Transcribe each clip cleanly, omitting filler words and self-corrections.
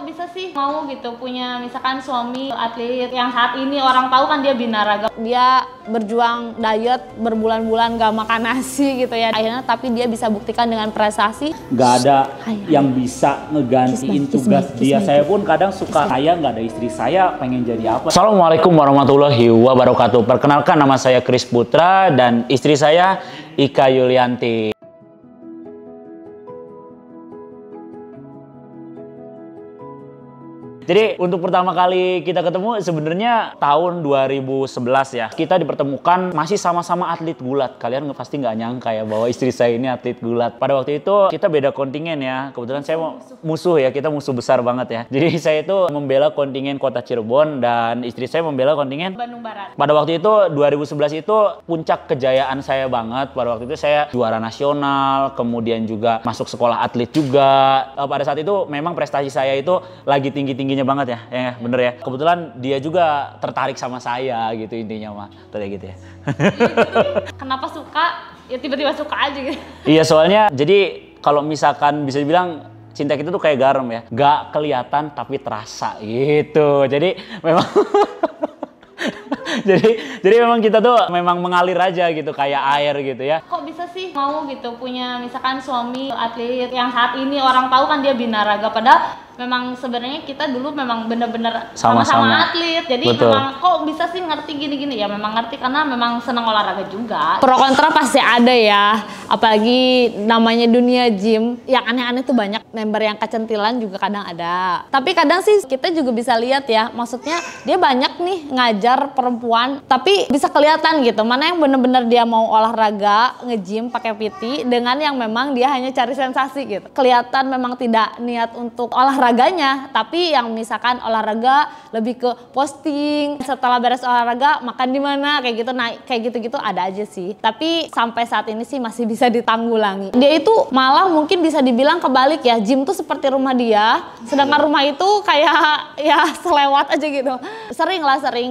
bisa sih mau gitu punya misalkan suami atlet yang saat ini orang tahu kan dia binaraga, dia berjuang diet berbulan-bulan gak makan nasi gitu ya, akhirnya tapi dia bisa buktikan dengan prestasi. Gak ada yang bisa ngegantiin tugas dia. Saya pun kadang suka, saya nggak ada istri, saya pengen jadi apa. Assalamualaikum warahmatullahi wabarakatuh. Perkenalkan, nama saya Kris Putra dan istri saya Ika Yulianti. Jadi untuk pertama kali kita ketemu sebenarnya tahun 2011 ya. Kita dipertemukan masih sama-sama atlet gulat. Kalian pasti nggak nyangka ya bahwa istri saya ini atlet gulat. Pada waktu itu kita beda kontingen ya. Kebetulan saya musuh ya, kita musuh besar banget ya. Jadi saya itu membela kontingen Kota Cirebon dan istri saya membela kontingen Bandung Barat. Pada waktu itu 2011 itu puncak kejayaan saya banget. Pada waktu itu saya juara nasional, kemudian juga masuk sekolah atlet juga. Pada saat itu memang prestasi saya itu lagi tinggi-tingginya banget ya, bener ya. Kebetulan dia juga tertarik sama saya gitu intinya mah, kayak gitu ya. Kenapa suka? Ya tiba-tiba suka aja gitu. Iya, soalnya jadi kalau misalkan bisa dibilang cinta kita tuh kayak garam ya, gak kelihatan tapi terasa gitu. Jadi memang jadi memang kita tuh memang mengalir aja gitu kayak air gitu ya. Kok bisa sih mau gitu punya misalkan suami atlet yang saat ini orang tahu kan dia binaraga, padahal memang sebenarnya kita dulu memang bener-bener sama-sama atlet. Jadi betul. Memang kok bisa sih ngerti gini-gini ya, memang ngerti karena memang senang olahraga juga. Pro kontra pasti ada ya, apalagi namanya dunia gym. Yang aneh-aneh tuh banyak, member yang kecentilan juga kadang ada. Tapi kadang sih kita juga bisa lihat ya, maksudnya dia banyak nih ngajar perempuan, tapi bisa kelihatan gitu mana yang bener-bener dia mau olahraga, nge-gym pakai PT dengan yang memang dia hanya cari sensasi gitu. Kelihatan memang tidak niat untuk olahraganya, tapi yang misalkan olahraga lebih ke posting, setelah beres olahraga makan di mana kayak gitu, naik kayak gitu-gitu ada aja sih. Tapi sampai saat ini sih masih bisa ditanggulangi. Dia itu malah mungkin bisa dibilang kebalik ya, gym tuh seperti rumah dia, sedangkan rumah itu kayak ya selewat aja gitu. Sering,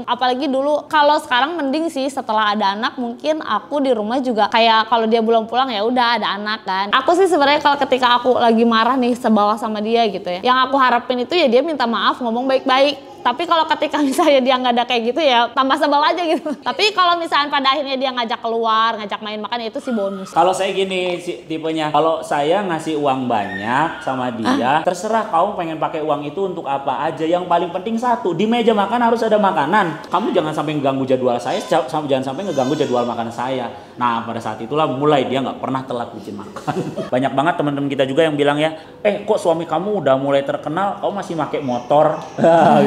apalagi dulu. Kalau sekarang mending sih, setelah ada anak mungkin aku di rumah juga kayak kalau dia belum pulang ya udah ada anak kan. Aku sih sebenarnya kalau ketika aku lagi marah nih sebawa sama dia gitu ya, yang aku harapin itu ya dia minta maaf, ngomong baik-baik. Tapi kalau ketika misalnya dia nggak ada kayak gitu ya tambah sebel aja gitu. Tapi kalau misalnya pada akhirnya dia ngajak keluar, ngajak main makan, itu sih bonus. Kalau saya gini tipenya, kalau saya ngasih uang banyak sama dia, terserah kamu pengen pakai uang itu untuk apa aja. Yang paling penting satu, di meja makan harus ada makanan. Kamu jangan sampai ngeganggu jadwal saya, jangan sampai ngeganggu jadwal makan saya. Nah pada saat itulah mulai dia nggak pernah telat bikin makan. Banyak banget teman-teman kita juga yang bilang ya, kok suami kamu udah mulai terkenal, kamu masih pakai motor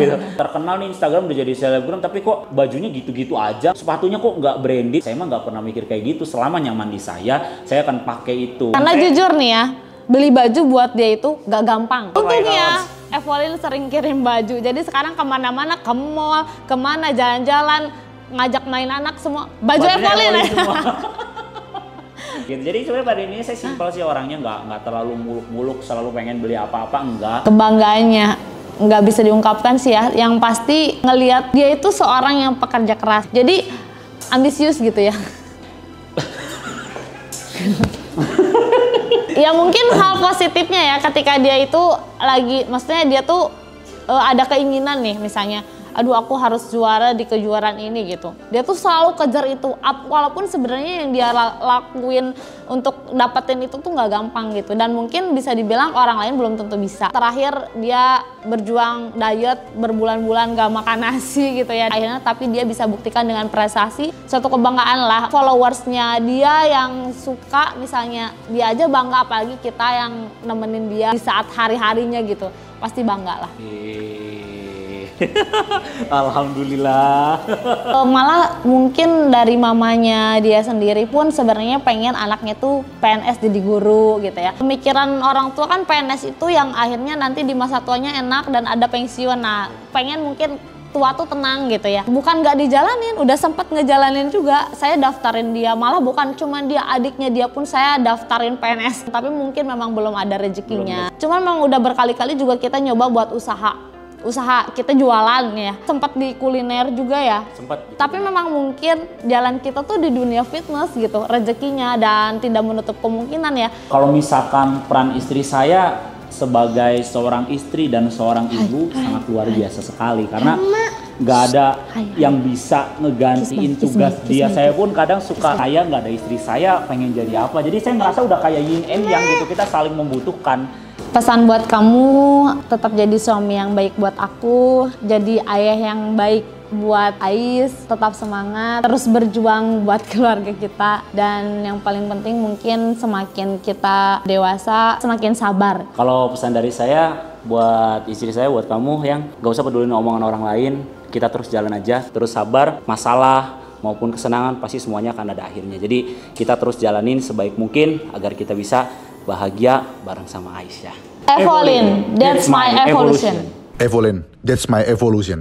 gitu. Terkenal nih Instagram udah jadi selebgram, tapi kok bajunya gitu-gitu aja, sepatunya kok nggak branded. Saya mah nggak pernah mikir kayak gitu. Selama nyaman di saya akan pakai itu. Karena jujur nih ya, beli baju buat dia itu gak gampang. Untungnya Evolin sering kirim baju, jadi sekarang kemana-mana, ke mall, kemana jalan-jalan, ngajak main anak semua baju Evolin ya. Gitu. Jadi sebenarnya pada ini saya simpel sih orangnya, nggak terlalu muluk-muluk, selalu pengen beli apa-apa, enggak. Kebanggaannya nggak bisa diungkapkan sih ya, yang pasti ngelihat dia itu seorang yang pekerja keras, jadi ambisius gitu ya. Ya mungkin hal positifnya ya ketika dia itu lagi, maksudnya dia tuh ada keinginan nih misalnya, aduh aku harus juara di kejuaraan ini gitu. Dia tuh selalu kejar itu, walaupun sebenarnya yang dia lakuin untuk dapetin itu tuh nggak gampang gitu. Dan mungkin bisa dibilang orang lain belum tentu bisa. Terakhir dia berjuang diet berbulan-bulan gak makan nasi gitu ya. Akhirnya tapi dia bisa buktikan dengan prestasi, suatu kebanggaan lah. Followersnya dia yang suka misalnya, dia aja bangga, apalagi kita yang nemenin dia di saat hari-harinya gitu. Pasti bangga lah. Alhamdulillah. Malah mungkin dari mamanya dia sendiri pun sebenarnya pengen anaknya tuh PNS jadi guru gitu ya. Pemikiran orang tua kan PNS itu yang akhirnya nanti di masa tuanya enak dan ada pensiun. Nah pengen mungkin tua tuh tenang gitu ya. Bukan nggak dijalanin, udah sempet ngejalanin juga. Saya daftarin dia, malah bukan cuma dia, adiknya dia pun saya daftarin PNS. Tapi mungkin memang belum ada rezekinya. Cuman memang udah berkali-kali juga kita nyoba buat usaha kita jualan ya, sempat di kuliner juga ya. Sempat. Tapi memang mungkin jalan kita tuh di dunia fitness gitu, rezekinya, dan tidak menutup kemungkinan ya. Kalau misalkan peran istri saya sebagai seorang istri dan seorang ibu sangat luar biasa sekali karena nggak ada yang bisa ngegantiin tugas dia. Saya pun kadang suka saya nggak ada istri saya pengen jadi apa. Jadi saya ngerasa udah kayak yin and yang gitu, kita saling membutuhkan. Pesan buat kamu, tetap jadi suami yang baik buat aku, jadi ayah yang baik buat Ais, tetap semangat, terus berjuang buat keluarga kita, dan yang paling penting mungkin semakin kita dewasa, semakin sabar. Kalau pesan dari saya buat istri saya, buat kamu yang gak usah pedulin omongan orang lain, kita terus jalan aja, terus sabar, masalah maupun kesenangan pasti semuanya akan ada akhirnya. Jadi kita terus jalanin sebaik mungkin agar kita bisa bahagia bareng sama Aisyah. Evolin, that's my evolution. Evolin, that's my evolution.